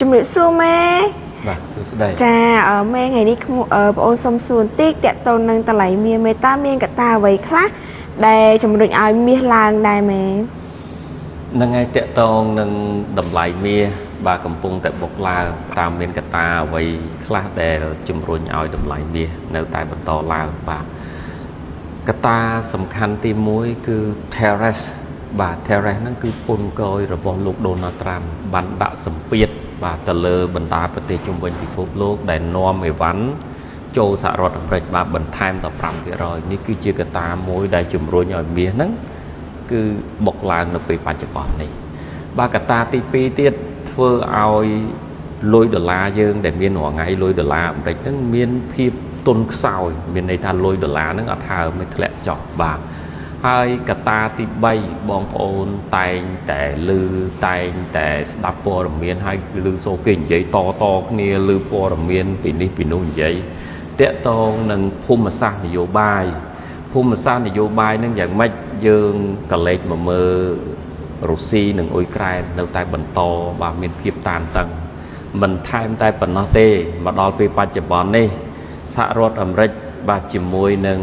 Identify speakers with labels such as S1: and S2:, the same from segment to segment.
S1: ជំរាបសួរម៉ែ
S2: បាទសួស្តី
S1: ចាម៉ែថ្ងៃនេះបងអូនសុំសួរបន្តិចតកតូននឹងតម្លៃមាសមេតាមានកត្តាអ្វីខ្លះដែលជំរុញឲ្យមាសឡើងដែរម៉ែ
S2: នឹងឯតកតងនឹងតម្លៃមាសបាទកំពុងតែបុកឡើងតាមមានកត្តាអ្វីខ្លះដែលជំរុញឲ្យតម្លៃមាសនៅតែបន្តឡើងបាទកត្តាសំខាន់ទី1គឺ Terrace បាទ Terrace ហ្នឹងគឺពន្ធគយរបស់លោក Donald Trump បានដាក់សម្ពាធបាទទៅលើបណ្ដាប្រទេសជុំវិញពិភពលោកដែលនាំអីវ៉ាន់ចូលសហរដ្ឋអាមេរិកបាទបន្ថែមដល់ 5% នេះគឺជាកត្តាមួយដែលជំរុញឲ្យមាសហ្នឹងគឺបុកឡើងនៅពេលបច្ចុប្បន្ននេះបាទកត្តាទី2ទៀតធ្វើឲ្យលុយដុល្លារយើងដែលមានរាល់ថ្ងៃលុយដុល្លារអាមេរិកហ្នឹងមានភាពទុនខ្សោយមានន័យថាលុយដុល្លារហ្នឹងអត់ហើមធ្លាក់ចុះបាទហើយកត្តាទី3បងប្អូនតែងតែឮតែងតែស្ដាប់ព័ត៌មានហើយឮសូគេនិយាយតគ្នាឮព័ត៌មានពីនេះពីនោះនិយាយតាក់ទងនឹងភូមិសាស្ត្រនយោបាយភូមិសាស្ត្រនយោបាយនឹងយ៉ាងម៉េចយើងកលេចមកមើលរុស្ស៊ីនិងអ៊ុយក្រែននៅតែបន្តបាទមានភាពតានតឹងមិនថែមតែប៉ុណ្ណោះទេមកដល់ពេលបច្ចុប្បន្ននេះសហរដ្ឋអាមេរិកបាទជាមួយនឹង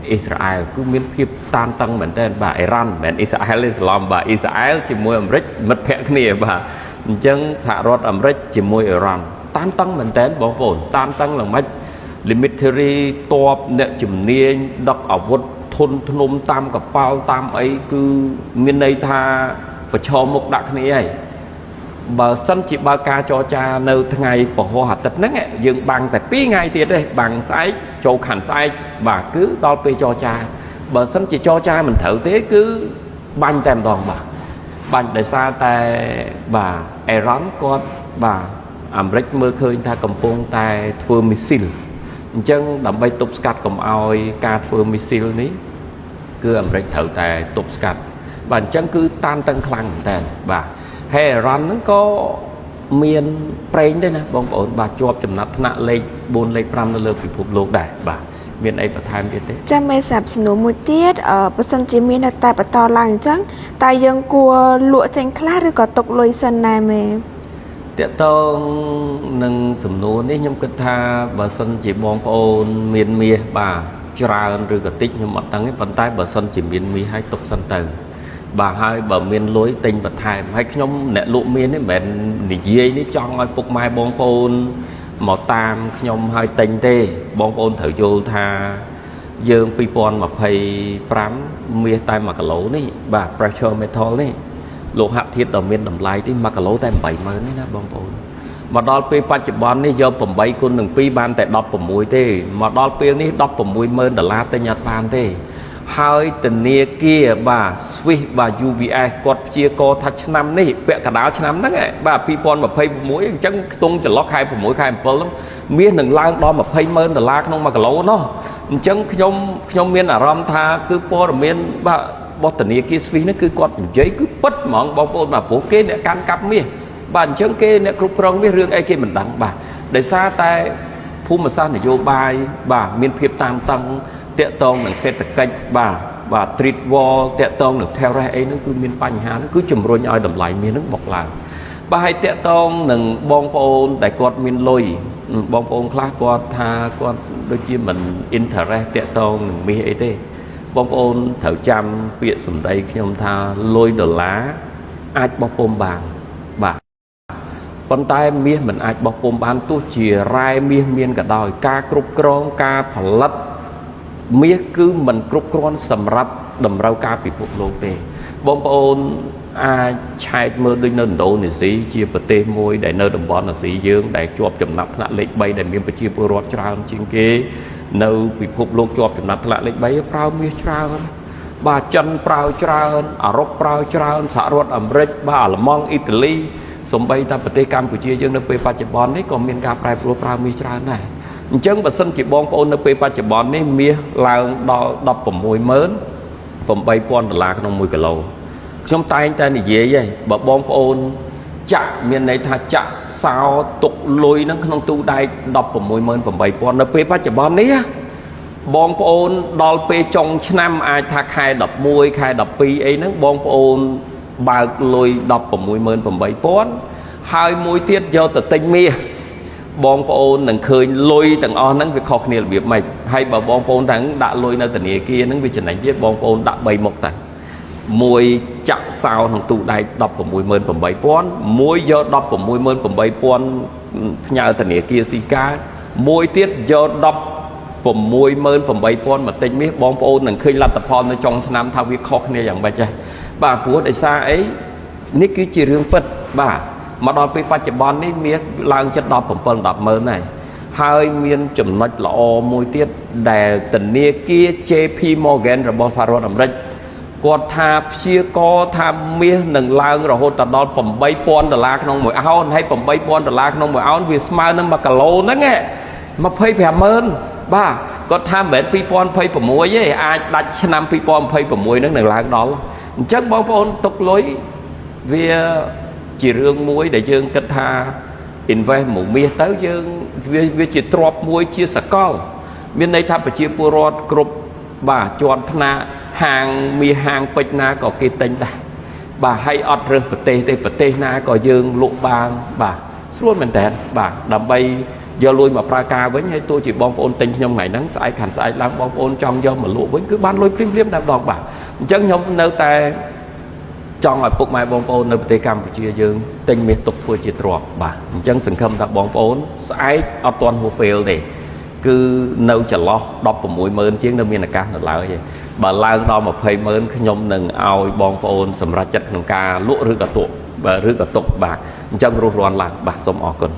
S2: អ៊ីស្រាអែលគឺមានភាពតានតឹងមែនទែនបាទអ៊ីរ៉ាន់មិនអ៊ីស្រាអែលទេច្រឡំបាទអ៊ីស្រាអែលជាមួយអាមេរិកមិត្តភ័ក្តិគ្នាបាទអញ្ចឹងសហរដ្ឋអាមេរិកជាមួយអ៊ីរ៉ាន់តានតឹងមែនទែនបងប្អូនតានតឹងឡើងម៉េច military តបអ្នកជំនាញដឹកអាវុធធនធ្នំតាមកប៉ាល់តាមអីគឺមានន័យថាប្រឈមមុខដាក់គ្នាហើយបើសិនជាបើការចរចានៅថ្ងៃពហុអាទិត្យហ្នឹងយើងបាំងតែ2ថ្ងៃទៀតទេបាំងស្អែកចូលខណ្ឌស្អែកបាទគឺដល់ពេលចរចាបើសិនជាចរចាមិនត្រូវទេគឺបាញ់តែម្ដងបាទបាញ់ដោយសារតែបាទអេរ៉ង់គាត់បាទអាមេរិកមើលឃើញថាកំពុងតែធ្វើមីស៊ីលអញ្ចឹងដើម្បីទប់ស្កាត់កុំឲ្យការធ្វើមីស៊ីលនេះគឺអាមេរិកត្រូវតែទប់ស្កាត់បាទអញ្ចឹងគឺតានតឹងខ្លាំងមែនតើបាទហើយអេរ៉ង់ហ្នឹងក៏មានប្រេងដែរណាបងប្អូនបាទជាប់ចំណាត់ថ្នាក់លេខ4លេខ5នៅលើពិភពលោកដែរបាទមានអីបន្ថែមទៀតទេ
S1: ចាំមេសាប់សំណួរមួយទៀតបើសិនជាមាននៅតែបន្តឡើងអញ្ចឹងតើយើងគួរលក់ចេញខ្លះឬក៏ទុកលុយសិនណាមេ
S2: តកតងនឹងសំណួរនេះខ្ញុំគិតថាបើសិនជាបងប្អូនមានមាសបាទច្រើនឬក៏តិចខ្ញុំអត់ដឹងទេប៉ុន្តែបើសិនជាមានមាសឲ្យទុកសិនទៅបាទហើយបើមានលុយទិញបន្ថែមហើយខ្ញុំអ្នកលក់មាសនេះមិនមែននិយាយនេះចង់ឲ្យពុកម៉ែបងប្អូនមកតាមខ្ញុំឲ្យទិញទេបងប្អូនត្រូវយល់ថាយើង2025មាសតែ1គីឡូនេះបាទ precious metal នេះលោហៈធាតុដ៏មានតម្លៃទី1គីឡូតែ80000នេះណាបងប្អូនមកដល់ពេលបច្ចុប្បន្ននេះយក8គុណនឹង2បានតែ16ទេមកដល់ពេលនេះ$160,000ទិញអត់បានទេហើយធនាគារបាទ Swiss បាទ UBS គាត់ព្យាករថាឆ្នាំនេះពាក់កណ្ដាលឆ្នាំហ្នឹងបាទ2026អញ្ចឹងខ្ទង់ចន្លោះខែ6ខែ7ហ្នឹងមាសនឹងឡើងដល់$200,000ក្នុង1គីឡូណោះអញ្ចឹងខ្ញុំមានអារម្មណ៍ថាគឺព័ត៌មានបាទរបស់ធនាគារ Swiss នេះគឺគាត់និយាយគឺពិតហ្មងបងប្អូនបាទព្រោះគេអ្នកកាន់កាប់មាសបាទអញ្ចឹងគេអ្នកគ្រប់គ្រងមាសរឿងអីគេមិនដឹងបាទដោយសារតែភូមិសាស្ត្រនយោបាយបាទមានភាពតានតឹងតាក់ទងនឹងសេដ្ឋកិច្ចបាទ trade war តាក់ទងនឹង terrorist អីហ្នឹងគឺមានបញ្ហាហ្នឹងគឺជំរុញឲ្យតម្លៃមាសហ្នឹងបុកឡើងបាទហើយតាក់ទងនឹងបងប្អូនដែលគាត់មានលុយបងប្អូនខ្លះគាត់ថាគាត់ដូចជាមិន interest តាក់ទងនឹងមាសអីទេបងប្អូនត្រូវចាំពាក្យសម្ដីខ្ញុំថាលុយដុល្លារអាចបោះពុម្ពបានបាទប៉ុន្តែមាសមិនអាចបោះពុម្ពបានទោះជារ៉ែមាសមានក៏ដោយការគ្រប់គ្រងការផលិតមាសគឺមិនគ្រប់គ្រាន់សម្រាប់តម្រូវការពិភពលោកទេបងប្អូនអាចឆែកមើលដូចនៅឥណ្ឌូនេស៊ីជាប្រទេសមួយដែលនៅតំបន់អាស៊ីយើងដែលជាប់ចំណាត់ថ្នាក់លេខ3ដែលមានប្រជាពលរដ្ឋច្រើនជាងគេនៅពិភពលោកជាប់ចំណាត់ថ្នាក់លេខ3ប្រើមាសច្រើនបាទចិនប្រើច្រើនអឺរ៉ុបប្រើច្រើនសហរដ្ឋអាមេរិកបាទអាល្លឺម៉ង់អ៊ីតាលីសូម្បីតែប្រទេសកម្ពុជាយើងនៅពេលបច្ចុប្បន្ននេះក៏មានការប្រែប្រួលប្រើមាសច្រើនដែរអញ្ចឹងបើសិនជាបងប្អូននៅពេលបច្ចុប្បន្ននេះមាសឡើងដល់$168,000ក្នុង1គីឡូខ្ញុំតែងតែនិយាយបើបងប្អូនចាក់មានន័យថាចាក់សោទុកលុយហ្នឹងក្នុងទូដែក$168,000នៅពេលបច្ចុប្បន្ននេះបងប្អូនដល់ពេលចុងឆ្នាំអាចថាខែ11ខែ12អីហ្នឹងបងប្អូនបើកលុយ$168,000 ហើយមួយទៀតយកទៅទិញមាសបងប្អូននឹងឃើញលុយទាំងអស់ហ្នឹងវាខុសគ្នារបៀបម៉េចហើយបើបងប្អូនទាំងដាក់លុយនៅធនាគារហ្នឹងវាចំណេញទៀតបងប្អូនដាក់3មុខទៅមួយចាក់សោក្នុងទូដៃ 168,000 មួយយក 168,000 ផ្ញើធនាគារស៊ីកាមួយទៀតយក 168,000 មកទិញមាសបងប្អូននឹងឃើញលទ្ធផលនៅចុងឆ្នាំថាវាខុសគ្នាយ៉ាងម៉េចដែរបាទព្រោះដោយសារអីនេះគឺជារឿងពិតបាទមកដល់ពេលបច្ចុប្បន្ននេះមាសឡើងជិត 17-10,000 ហើយមានចំណុចល្អមួយទៀតដែលធនាគារ JP Morgan របស់សហរដ្ឋអាមេរិកគាត់ថាព្យាករណ៍ថាមាសនឹងឡើងរហូតដល់$8,000ក្នុងមួយអោនហើយ$8,000ក្នុងមួយអោនវាស្មើនឹង1គីឡូហ្នឹង25,000បាទគាត់ថាមិនមែន2026ទេអាចដាច់ឆ្នាំ2026ហ្នឹងនឹងឡើងដល់អញ្ចឹងបងប្អូនទុកលុយវាជារឿងមួយដែលយើងគិតថា invest មកមាសទៅយើងវាជាទ្រព្យមួយជាសកលមានន័យថាប្រជាពលរដ្ឋគ្រប់បាទជាន់ថ្នាក់ហាងមាសហាងពេជ្រណាក៏គេទិញដែរបាទហើយអត់រើសប្រទេសទេប្រទេសណាក៏យើងលក់បានបាទស្រួលមែនតើបាទដើម្បីយកលុយមកប្រើការវិញហើយទោះជាបងប្អូនទិញខ្ញុំថ្ងៃហ្នឹងស្អែកខាងស្អែកឡើងបងប្អូនចង់យកមកលក់វិញគឺបានលុយព្រាមៗតែម្ដងបាទអញ្ចឹងខ្ញុំនៅតែចង់ឲ្យពុកម៉ែបងប្អូននៅប្រទេសកម្ពុជាយើងទិញមាសទុកធ្វើជាទ្រព្យបាទអញ្ចឹងសង្ឃឹមថាបងប្អូនស្អែកអត់ទាន់ហួសពេលទេគឺនៅចន្លោះ 16,000 ជាងនៅមានឱកាសនៅឡើយទេបើឡើងដល់ 20,000 ខ្ញុំនឹងឲ្យបងប្អូនសម្រេចចិត្តក្នុងការលក់ឬក៏ទុកបាទឬក៏ទុកបាទអញ្ចឹងរស់រាន់ឡើងបាទសូមអរគុណ